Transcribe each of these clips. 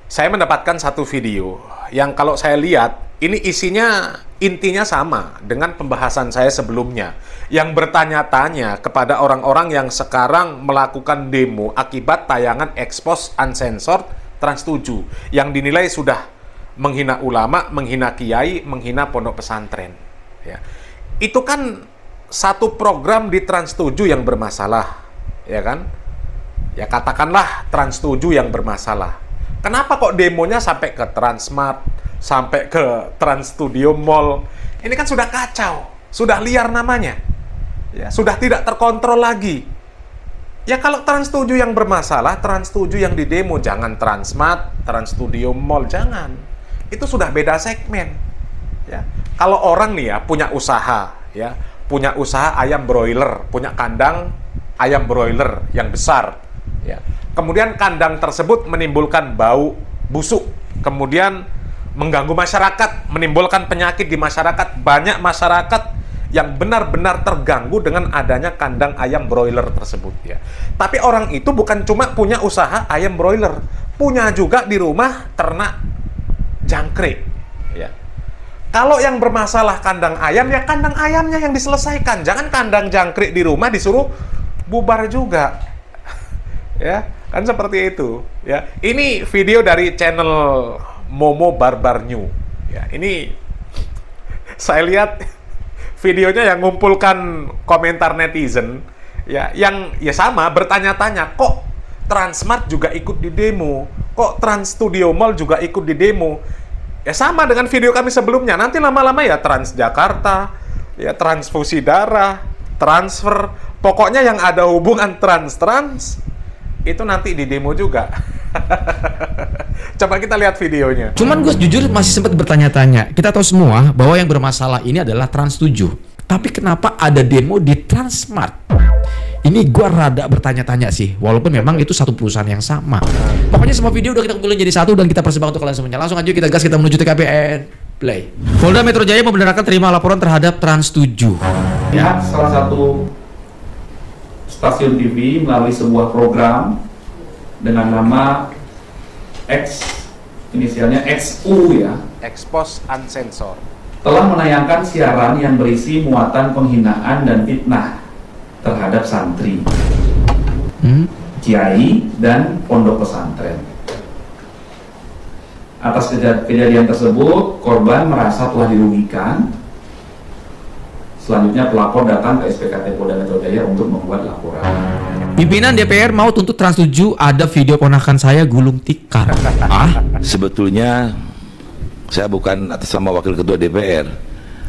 Saya mendapatkan satu video yang kalau saya lihat, ini intinya sama dengan pembahasan saya sebelumnya. Yang bertanya-tanya kepada orang-orang yang sekarang melakukan demo akibat tayangan Expose Uncensored Trans 7 yang dinilai sudah menghina ulama, menghina kiai, menghina pondok pesantren. Ya. Itu kan satu program di Trans 7 yang bermasalah, ya kan? Ya katakanlah Trans 7 yang bermasalah. Kenapa kok demonya sampai ke Transmart, sampai ke Trans Studio Mall? Ini kan sudah kacau, sudah liar namanya. Ya, sudah tidak terkontrol lagi. Ya kalau Trans 7 yang bermasalah, Trans 7 yang didemo, jangan Transmart, Trans Studio Mall, jangan. Itu sudah beda segmen. Ya. Kalau orang nih ya punya usaha ayam broiler, punya kandang ayam broiler yang besar, ya. Kemudian kandang tersebut menimbulkan bau busuk, kemudian mengganggu masyarakat, menimbulkan penyakit di masyarakat. Banyak masyarakat yang benar-benar terganggu dengan adanya kandang ayam broiler tersebut, ya. Tapi orang itu bukan cuma punya usaha ayam broiler, punya juga di rumah ternak jangkrik, ya. Kalau yang bermasalah kandang ayam, ya kandang ayamnya yang diselesaikan. Jangan kandang jangkrik di rumah disuruh bubar juga. Ya, kan seperti itu. Ya, ini video dari channel Momo Barbar New. Ya, ini saya lihat videonya yang ngumpulkan komentar netizen, ya, yang ya sama bertanya-tanya, kok Transmart juga ikut di demo, kok Trans Studio Mall juga ikut di demo. Ya sama dengan video kami sebelumnya. Nanti lama-lama ya Transjakarta, ya transfusi darah, transfer, pokoknya yang ada hubungan trans itu nanti di demo juga. Coba kita lihat videonya. Cuman gue jujur masih sempat bertanya-tanya. Kita tahu semua bahwa yang bermasalah ini adalah Trans 7. Tapi kenapa ada demo di Transmart? Ini gue rada bertanya-tanya sih. Walaupun memang itu satu perusahaan yang sama. Pokoknya semua video udah kita kumpulin jadi satu dan kita persembahkan untuk kalian semuanya. Langsung aja kita gas, kita menuju TKPN. Play. Polda Metro Jaya membenarkan terima laporan terhadap Trans 7. Ya, salah satu stasiun TV melalui sebuah program dengan nama X, inisialnya XU ya, Expose Uncensored, telah menayangkan siaran yang berisi muatan penghinaan dan fitnah terhadap santri, kiai, dan pondok pesantren. Atas kejadian tersebut, korban merasa telah dirugikan. Selanjutnya pelapor datang ke SPKT Polda Metro Jaya untuk membuat laporan. Pimpinan DPR mau tuntut Trans 7, ada video ponakan saya gulung tikar. Sebetulnya saya bukan atas nama Wakil Ketua DPR.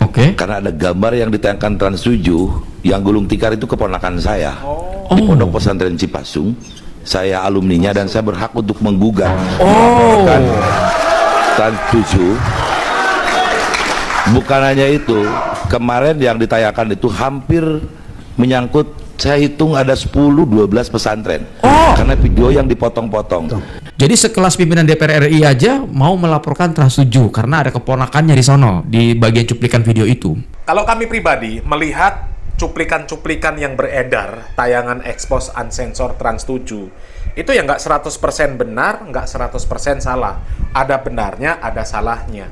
Oke. Karena ada gambar yang ditayangkan Trans 7 yang gulung tikar itu keponakan saya. Di Pondok Pesantren Cipasung. Saya alumninya dan saya berhak untuk menggugat. Trans 7. Bukan hanya itu, kemarin yang ditayangkan itu hampir menyangkut, saya hitung ada 10-12 pesantren. Karena video yang dipotong-potong. Jadi sekelas pimpinan DPR RI aja mau melaporkan Trans 7 karena ada keponakannya di sono di bagian cuplikan video itu. Kalau kami pribadi melihat cuplikan-cuplikan yang beredar, tayangan Expose Uncensored Trans 7, itu ya nggak 100% benar, nggak 100% salah. Ada benarnya, ada salahnya.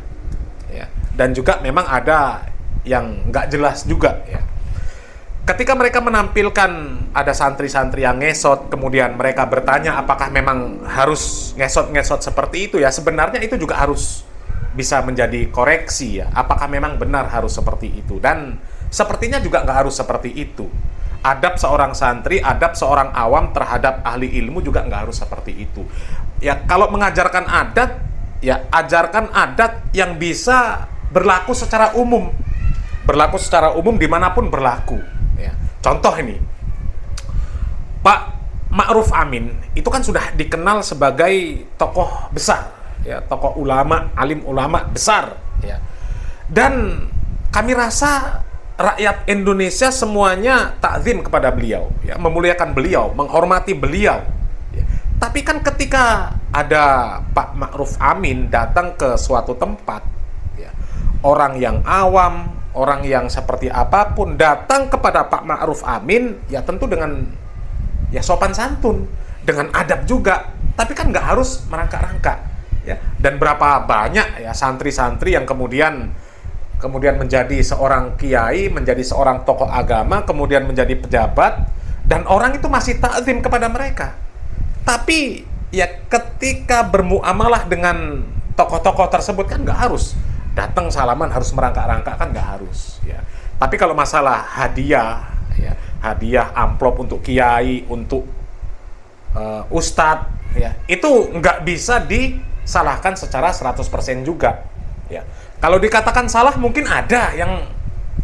Ya. Dan juga memang ada yang nggak jelas juga, ya. Ketika mereka menampilkan ada santri-santri yang ngesot, kemudian mereka bertanya apakah memang harus ngesot-ngesot seperti itu, ya sebenarnya itu juga harus bisa menjadi koreksi, ya. Apakah memang benar harus seperti itu? Dan sepertinya juga nggak harus seperti itu. Adab seorang santri, adab seorang awam terhadap ahli ilmu juga nggak harus seperti itu. Ya kalau mengajarkan adat, ya ajarkan adat yang bisa berlaku secara umum. Berlaku secara umum dimanapun berlaku. Ya. Contoh ini, Pak Ma'ruf Amin itu kan sudah dikenal sebagai tokoh besar, ya, tokoh ulama, alim ulama besar, ya. Dan kami rasa rakyat Indonesia semuanya takzim kepada beliau, ya, memuliakan beliau, menghormati beliau. Ya. Tapi kan ketika ada Pak Ma'ruf Amin datang ke suatu tempat, ya, orang yang awam, orang yang seperti apapun datang kepada Pak Ma'ruf Amin, ya tentu dengan ya sopan santun, dengan adab juga. Tapi kan nggak harus merangkak-rangkak, Ya, dan berapa banyak ya santri-santri yang kemudian menjadi seorang kiai, menjadi seorang tokoh agama, kemudian menjadi pejabat, dan orang itu masih ta'zim kepada mereka. Tapi ya ketika bermuamalah dengan tokoh-tokoh tersebut kan nggak harus datang salaman, harus merangkak-rangkak, kan nggak harus. Ya. Tapi kalau masalah hadiah, ya, hadiah amplop untuk kiai, untuk ustadz, ya, itu nggak bisa disalahkan secara 100% juga. Ya. Kalau dikatakan salah, mungkin ada yang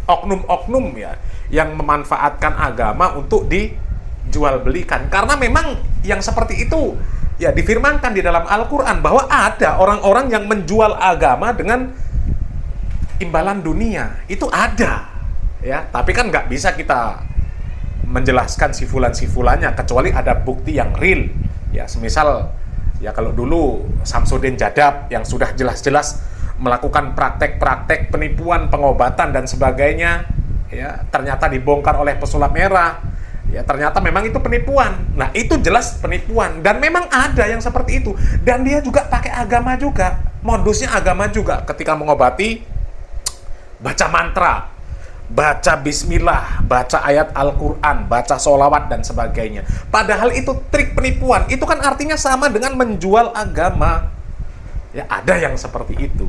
oknum-oknum ya, yang memanfaatkan agama untuk dijual belikan. Karena memang yang seperti itu ya difirmankan di dalam Al-Quran bahwa ada orang-orang yang menjual agama dengan imbalan dunia. Itu ada. Ya, tapi kan nggak bisa kita menjelaskan sifulan-sifulannya kecuali ada bukti yang real. Ya, semisal ya kalau dulu Samsudin Jadab yang sudah jelas-jelas melakukan praktek-praktek penipuan, pengobatan dan sebagainya, ya ternyata dibongkar oleh pesulap merah. Ya ternyata memang itu penipuan. Nah, itu jelas penipuan dan memang ada yang seperti itu. Dan dia juga pakai agama juga. Modusnya agama juga ketika mengobati, baca mantra, baca bismillah, baca ayat Al-Quran, baca sholawat dan sebagainya. Padahal itu trik penipuan. Itu kan artinya sama dengan menjual agama. Ya ada yang seperti itu.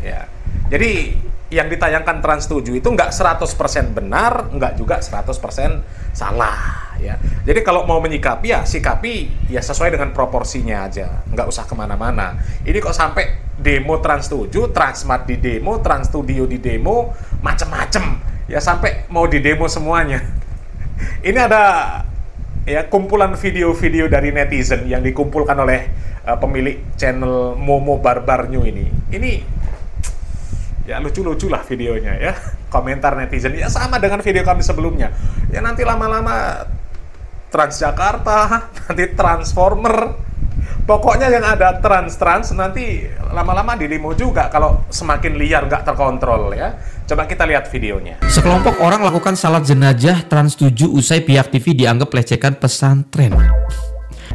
Ya. Jadi yang ditayangkan Trans 7 itu nggak 100% benar, nggak juga 100% salah. Ya. Jadi kalau mau menyikapi ya sikapi ya sesuai dengan proporsinya aja. Nggak usah kemana-mana. Ini kok sampai demo Trans 7, Transmart di demo, Trans Studio di demo, macem-macem. Ya sampai mau didemo semuanya. Ini ada ya kumpulan video-video dari netizen yang dikumpulkan oleh pemilik channel Momo Barbar New ini. Ini ya lucu-lucu lah videonya ya. Komentar netizen ya sama dengan video kami sebelumnya. Ya nanti lama-lama Transjakarta, nanti Transformer. Pokoknya yang ada trans nanti lama-lama didemo juga kalau semakin liar nggak terkontrol ya. Coba kita lihat videonya. Sekelompok orang lakukan salat jenazah Trans 7 usai pihak TV dianggap lecehkan pesantren.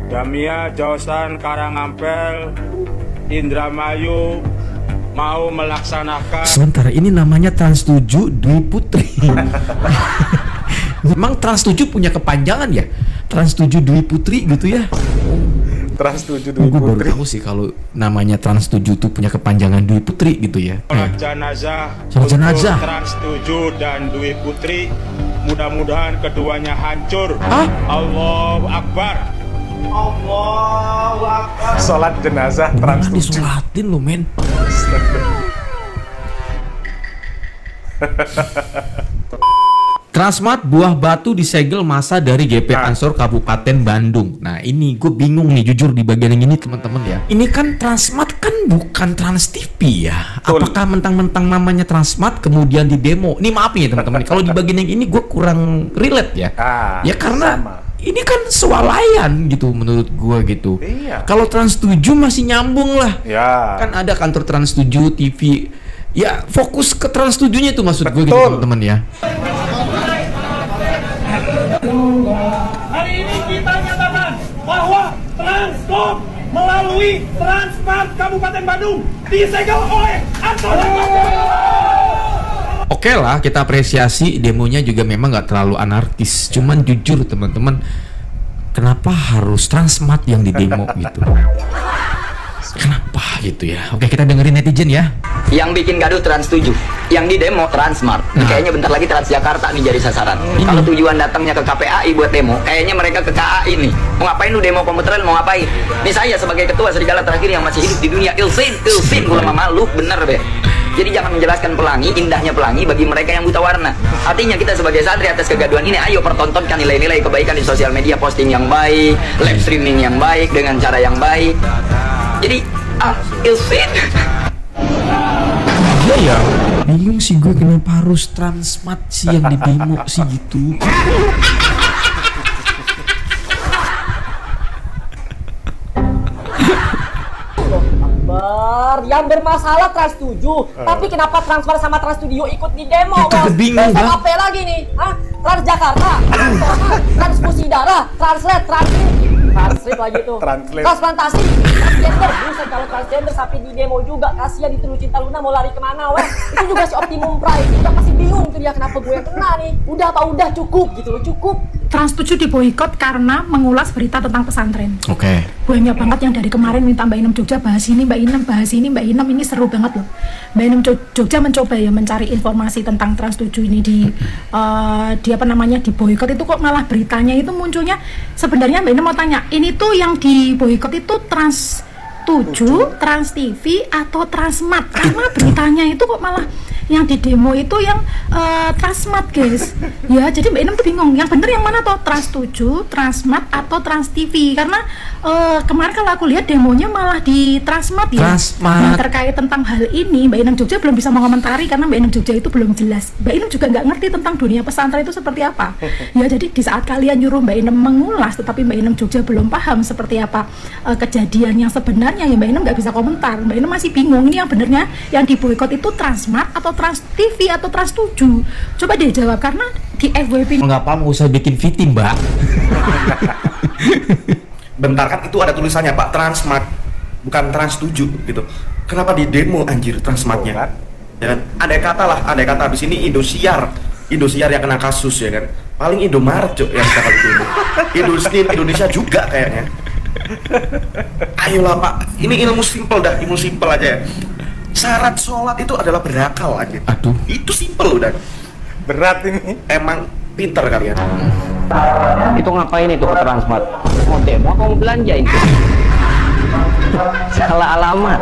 Damia Jausan Karangampel Indramayu mau melaksanakan. Sementara ini namanya Trans 7 Dwi Putri. Memang Trans 7 punya kepanjangan ya? Trans 7 Dwi Putri gitu ya? Trans 7 Dwi Gue baru Putri. tahu sih kalau namanya Trans 7 itu punya kepanjangan Dwi Putri gitu ya. Sholat jenazah Sholat jenazah. untuk Trans 7 dan Dwi Putri. Mudah-mudahan keduanya hancur. Hah? Allahu Akbar. Allahu Akbar. Sholat jenazah Trans 7. Disolatin lo men. Transmart Buah Batu disegel masa dari GP Ansor Kabupaten Bandung. Nah ini gue bingung nih jujur di bagian yang ini teman-teman ya. Ini kan Transmart kan bukan Trans TV ya. Apakah mentang-mentang namanya Transmart kemudian di demo? Ini maaf nih teman-teman. Kalau di bagian yang ini gue kurang relate ya. Ya karena sama. Ini kan swalayan gitu menurut gue gitu. Iya. Kalau Trans 7 masih nyambung lah. Ya. Kan ada kantor Trans 7 TV. Ya fokus ke Trans 7-nya itu maksud gue gitu teman-teman ya. Hari ini kita nyatakan bahwa Transcorp melalui Transmart Kabupaten Bandung disegel oleh Ansor. Oke lah, kita apresiasi demonya juga memang nggak terlalu anarkis. Cuman jujur teman-teman, kenapa harus Transmart yang di demo gitu? Kenapa gitu ya? Oke, kita dengerin netizen ya. Yang bikin gaduh Trans 7, yang di demo Transmart. Kayaknya bentar lagi Transjakarta nih jadi sasaran. Kalau tujuan datangnya ke KPAI buat demo, kayaknya mereka ke KAI nih. Mau ngapain lu demo komuteran, mau ngapain? Nih saya sebagai ketua serigala terakhir yang masih hidup di dunia ilsin gula mama lu bener be. Jadi jangan menjelaskan pelangi, indahnya pelangi bagi mereka yang buta warna. Artinya kita sebagai santri atas kegaduhan ini, ayo pertontonkan nilai-nilai kebaikan di sosial media, posting yang baik, live streaming yang baik dengan cara yang baik. Jadi ilsin. Iya ya, bingung sih gue kenapa harus Transmart sih yang di demo sih gitu. Yang bermasalah Trans 7, tapi kenapa Transmart sama Trans Studio ikut di demo? Itu bingung Besok kan? apa lagi nih? Hah? Transjakarta, Transfusi Darah, Translet, Trans. Translate lagi tuh. Translate. Transplantasi transgender. Buset kalau transgender sampai di demo juga. Kasihan itu Cinta Luna mau lari kemana weh. Itu juga si Optimum Prime juga masih bingung tuh dia kenapa gue yang kena nih. Udah apa udah cukup gitu loh, cukup. Trans 7 diboikot karena mengulas berita tentang pesantren. Oke. Banyak banget yang dari kemarin minta Mbak Inem Jogja bahas ini, Mbak Inem bahas ini, Mbak Inem ini seru banget loh. Mbak Inem Jogja mencoba ya mencari informasi tentang Trans 7 ini di apa namanya diboikot itu kok malah beritanya itu munculnya sebenarnya Mbak Inem mau tanya, ini tuh yang diboikot itu Trans 7, Trans TV atau Transmart? Karena beritanya itu kok malah yang di demo itu yang Transmart guys ya, jadi Mbak Inem tuh bingung yang bener yang mana tuh, Trans 7, Transmart atau Trans TV, karena kemarin kalau aku lihat demonya malah di Transmart ya. Nah, terkait tentang hal ini Mbak Inem Jogja belum bisa mengomentari karena Mbak Inem Jogja itu belum jelas. Mbak Inem juga nggak ngerti tentang dunia pesantren itu seperti apa ya, jadi di saat kalian nyuruh Mbak Inem mengulas tetapi Mbak Inem Jogja belum paham seperti apa kejadian yang sebenarnya ya, Mbak Inem nggak bisa komentar. Mbak Inem masih bingung ini yang benernya yang diboikot itu Transmart atau Trans TV atau Trans 7. Coba deh jawab karena di FWP nggak paham usah bikin VT Mbak. Bentar kan itu ada tulisannya Pak, Transmart bukan Trans 7 gitu. Kenapa di demo anjir Transmartnya? Ya kan? Andai kata abis ini Indosiar yang kena kasus ya kan. Paling Indomaret Cok yang bakal di demo. Indonesia juga kayaknya. Ayolah Pak, ini ilmu simple aja ya. Syarat sholat itu adalah berakal aja. Aduh. Itu simple udah. Berat ini. Emang pinter kalian. Itu ngapain itu ke Transmart? Mau demo atau mau belanja itu? Salah alamat.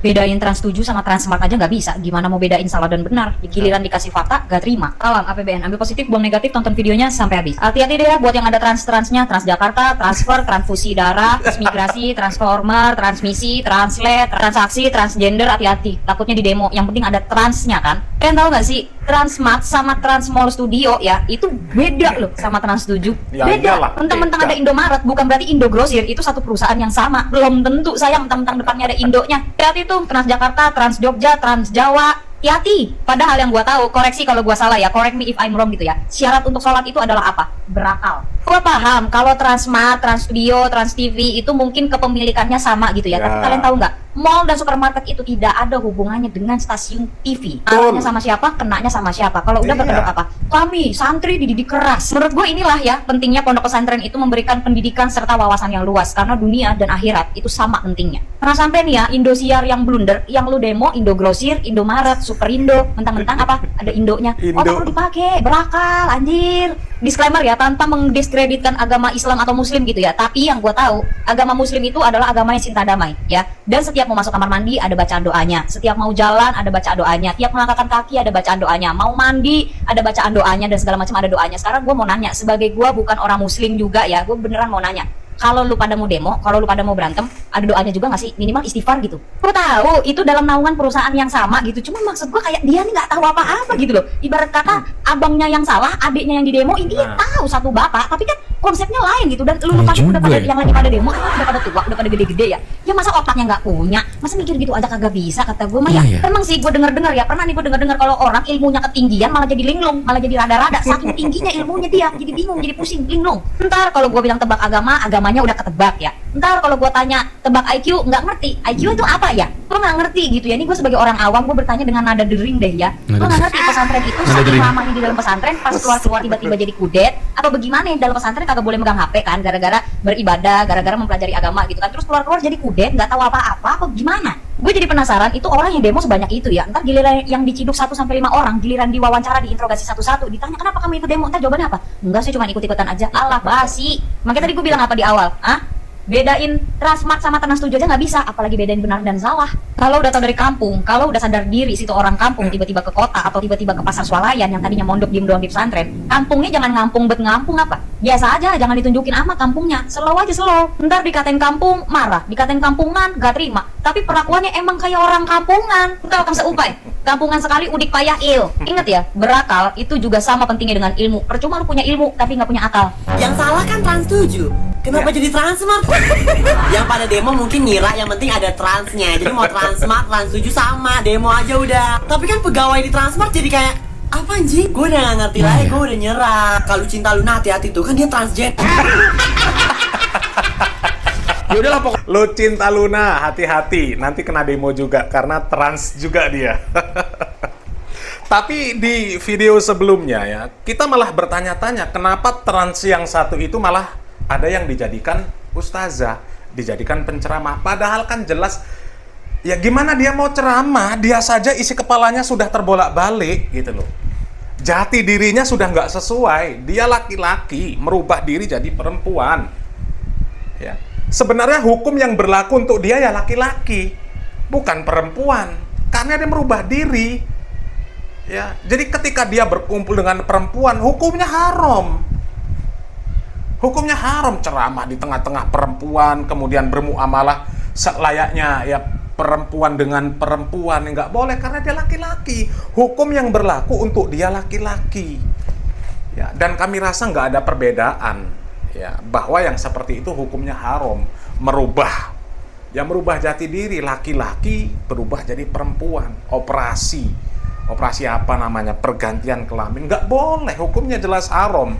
Bedain Trans 7 sama Transmart aja nggak bisa. Gimana mau bedain salah dan benar? Di giliran dikasih fakta, gak terima. Alam APBN, ambil positif, buang negatif, tonton videonya sampai habis. Hati-hati deh ya buat yang ada transnya, Transjakarta, transfer, transfusi darah, transmigrasi, transformer, transmisi, translate, transaksi, transgender, hati-hati. Takutnya di demo, yang penting ada transnya kan. Kalian tahu nggak sih, Transmart sama Transmall Studio ya, itu beda loh sama Trans 7. Ya, beda. Mentang-mentang ada Indomaret, bukan berarti Indogrosir itu satu perusahaan yang sama. Belum tentu sayang, mentang-mentang depannya ada Indonya. Hati-hati tuh, Transjakarta, Trans Jogja, Trans Jawa, hati-hati. Padahal yang gua tahu, koreksi kalau gua salah ya, correct me if I'm wrong gitu ya. Syarat untuk sholat itu adalah apa? Berakal. Gua paham kalau Transmart, Trans Studio, Trans TV itu mungkin kepemilikannya sama gitu ya. Tapi kalian tahu nggak? Mall dan supermarket itu tidak ada hubungannya dengan stasiun TV. Anaknya sama siapa, kenanya sama siapa. Kalau udah berkedok apa? Kami santri dididik keras. Menurut gue inilah ya pentingnya pondok pesantren itu memberikan pendidikan serta wawasan yang luas, karena dunia dan akhirat itu sama pentingnya. Pernah sampai nih ya Indosiar yang blunder, yang lu demo Indogrosir, Indomaret, Superindo, mentang-mentang apa? Ada Indonya. Otak lu dipakai, berakal anjir. Disclaimer ya, tanpa mendiskreditkan agama Islam atau Muslim gitu ya. Tapi yang gue tahu, agama Muslim itu adalah agama yang cinta damai ya. Dan setiap mau masuk kamar mandi ada bacaan doanya, setiap mau jalan ada bacaan doanya, tiap melangkahkan kaki ada bacaan doanya, mau mandi ada bacaan doanya dan segala macam ada doanya. Sekarang gue mau nanya, sebagai gue bukan orang Muslim juga ya, gue beneran mau nanya, kalau lu pada mau demo, kalau lu pada mau berantem, ada doanya juga nggak sih? Minimal istighfar gitu. Gue tahu itu dalam naungan perusahaan yang sama gitu, cuma maksud gue kayak dia nih nggak tahu apa-apa gitu loh. Ibarat kata abangnya yang salah, adiknya yang di demo, ini tahu satu bapak, tapi kan konsepnya lain gitu. Dan lu pada udah pada yang lagi pada demo, udah pada tua, udah pada gede-gede ya. Ya masa otaknya nggak punya, masa mikir gitu aja kagak bisa, kata gue mah ya. Emang sih gue denger-dengar ya, pernah nih gue denger-dengar kalau orang ilmunya ketinggian malah jadi linglung, malah jadi rada-rada, saking tingginya ilmunya dia, jadi bingung, jadi pusing, linglung. Ntar kalau gue bilang tebak agama, agamanya udah ketebak ya. Ntar kalau gue tanya tebak IQ, nggak ngerti. IQ itu apa ya? Gue nggak ngerti gitu ya. Ini gue sebagai orang awam, gue bertanya dengan nada dering deh ya. Gue nggak ngerti pesantren itu saking lamanya di dalam pesantren, pas keluar-keluar tiba-tiba jadi kudet, atau bagaimana ya? Dalam pesantren kagak boleh megang HP kan, gara-gara beribadah, gara-gara mempelajari agama gitu kan. Terus keluar-keluar jadi kudet, nggak tahu apa-apa, apa gimana? Gue jadi penasaran, itu orang yang demo sebanyak itu ya. Ntar giliran yang diciduk 1-5 orang, giliran diwawancara, diinterogasi satu-satu, ditanya kenapa kamu ikut demo, ntar jawabannya apa? Enggak sih, cuma ikut-ikutan aja. Alah basi. Makanya tadi gue bilang apa di awal? Bedain Transmart sama Trans 7 aja nggak bisa, apalagi bedain benar dan salah. Kalau udah tahu dari kampung, kalau udah sadar diri situ orang kampung, tiba-tiba ke kota atau tiba-tiba ke pasar swalayan yang tadinya mondok diem doang di pesantren, kampungnya jangan ngampung bet ngampung apa, biasa aja, jangan ditunjukin ama kampungnya, slow aja slow. Ntar dikatain kampung marah, dikatain kampungan gak terima, tapi perlakuannya emang kayak orang kampungan. Ntar akan seupai, kampungan sekali udik payah il. Ingat ya, berakal itu juga sama pentingnya dengan ilmu. Percuma lu punya ilmu tapi nggak punya akal. Yang salah kan Trans 7. Kenapa jadi Transmart? Yang pada demo mungkin ngira yang penting ada transnya. Jadi mau Transmart, Trans 7 sama, demo aja udah. Tapi kan pegawai di Transmart jadi kayak Apa anjing? Gue udah gak ngerti lagi, gue udah nyerah. Kalau Cinta Luna hati-hati tuh, kan dia transgender. Ya udahlah pokoknya. Lu Cinta Luna, hati-hati. Nanti kena demo juga karena trans juga dia. Tapi di video sebelumnya ya, kita malah bertanya-tanya kenapa trans yang satu itu malah ada yang dijadikan ustazah, dijadikan penceramah. Padahal kan jelas, ya gimana dia mau ceramah, dia saja isi kepalanya sudah terbolak-balik gitu loh. Jati dirinya sudah nggak sesuai, dia laki-laki, merubah diri jadi perempuan. Ya. Sebenarnya hukum yang berlaku untuk dia ya laki-laki, bukan perempuan, karena dia merubah diri. Ya, jadi ketika dia berkumpul dengan perempuan, hukumnya haram. Hukumnya haram ceramah di tengah-tengah perempuan, kemudian bermuamalah selayaknya ya perempuan dengan perempuan, nggak boleh karena dia laki-laki. Hukum yang berlaku untuk dia laki-laki. Ya, dan kami rasa nggak ada perbedaan ya bahwa yang seperti itu hukumnya haram, merubah jati diri laki-laki berubah jadi perempuan, operasi apa namanya, pergantian kelamin, nggak boleh, hukumnya jelas haram.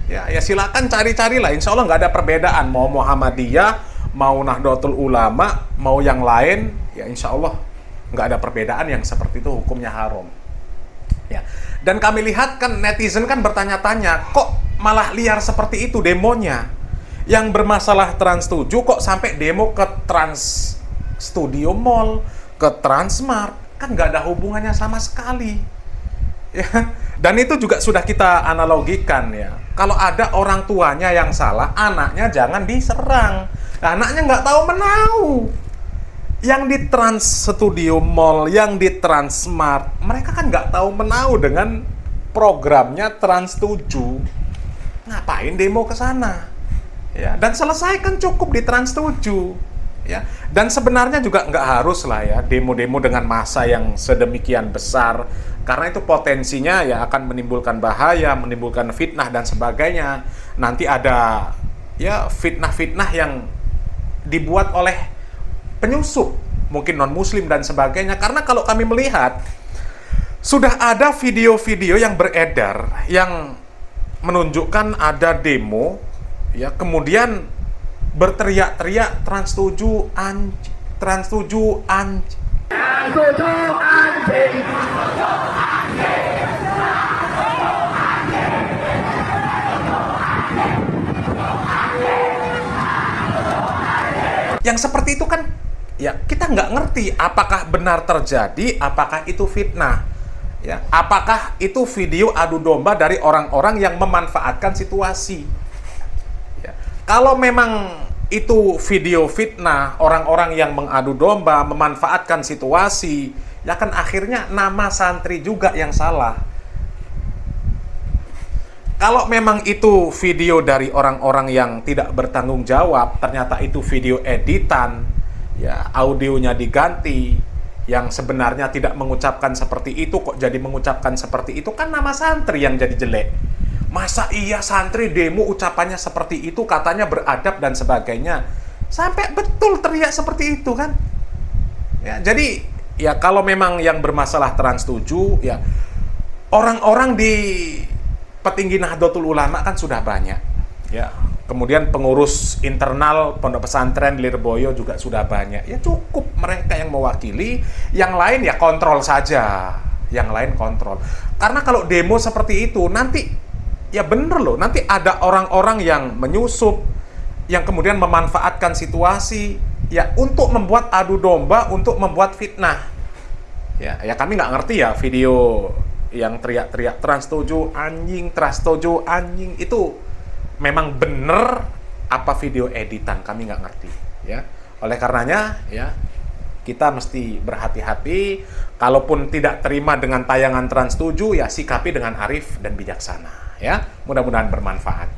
Ya silakan cari-carilah, insya Allah nggak ada perbedaan, mau Muhammadiyah, mau Nahdlatul Ulama, mau yang lain, ya insya Allah nggak ada perbedaan yang seperti itu hukumnya haram. Ya, dan kami lihat kan netizen kan bertanya-tanya, kok malah liar seperti itu demonya? Yang bermasalah Trans 7 kok sampai demo ke Trans Studio Mall, ke Transmart, kan nggak ada hubungannya sama sekali. Ya, dan itu juga sudah kita analogikan ya. Kalau ada orang tuanya yang salah, anaknya jangan diserang. Anaknya nggak tahu menahu. Yang di Trans Studio Mall, yang di Transmart, mereka kan nggak tahu menahu dengan programnya Trans 7. Ngapain demo ke sana? Ya, dan selesaikan cukup di Trans 7. Ya, dan sebenarnya juga nggak harus lah ya demo-demo dengan massa yang sedemikian besar, karena itu potensinya ya akan menimbulkan bahaya, menimbulkan fitnah dan sebagainya. Nanti ada ya fitnah-fitnah yang dibuat oleh penyusup, mungkin non-muslim dan sebagainya. Karena kalau kami melihat sudah ada video-video yang beredar yang menunjukkan ada demo ya, kemudian berteriak-teriak Trans 7 anjing, Trans 7 anjing. Trans 7 anjing. Yang seperti itu kan ya kita nggak ngerti apakah benar terjadi, apakah itu fitnah. Ya, apakah itu video adu domba dari orang-orang yang memanfaatkan situasi. Ya, kalau memang itu video fitnah, orang-orang yang mengadu domba, memanfaatkan situasi, ya kan akhirnya nama santri juga yang salah. Kalau memang itu video dari orang-orang yang tidak bertanggung jawab, ternyata itu video editan, ya audionya diganti, yang sebenarnya tidak mengucapkan seperti itu kok jadi mengucapkan seperti itu, kan nama santri yang jadi jelek. Masa iya santri demo ucapannya seperti itu, katanya beradab dan sebagainya, sampai betul teriak seperti itu kan. Ya, jadi ya kalau memang yang bermasalah Trans 7 ya orang-orang di petinggi Nahdlatul Ulama kan sudah banyak ya. Kemudian pengurus internal Pondok Pesantren Lirboyo juga sudah banyak. Ya cukup mereka yang mewakili, yang lain ya kontrol saja. Yang lain kontrol. Karena kalau demo seperti itu nanti ya bener loh, nanti ada orang-orang yang menyusup, yang kemudian memanfaatkan situasi ya untuk membuat adu domba, untuk membuat fitnah. Ya kami nggak ngerti ya video yang teriak-teriak Trans 7 anjing, Trans 7 anjing itu memang bener apa video editan, kami nggak ngerti ya. Oleh karenanya ya kita mesti berhati-hati, kalaupun tidak terima dengan tayangan Trans 7 ya sikapi dengan arif dan bijaksana ya. Mudah-mudahan bermanfaat.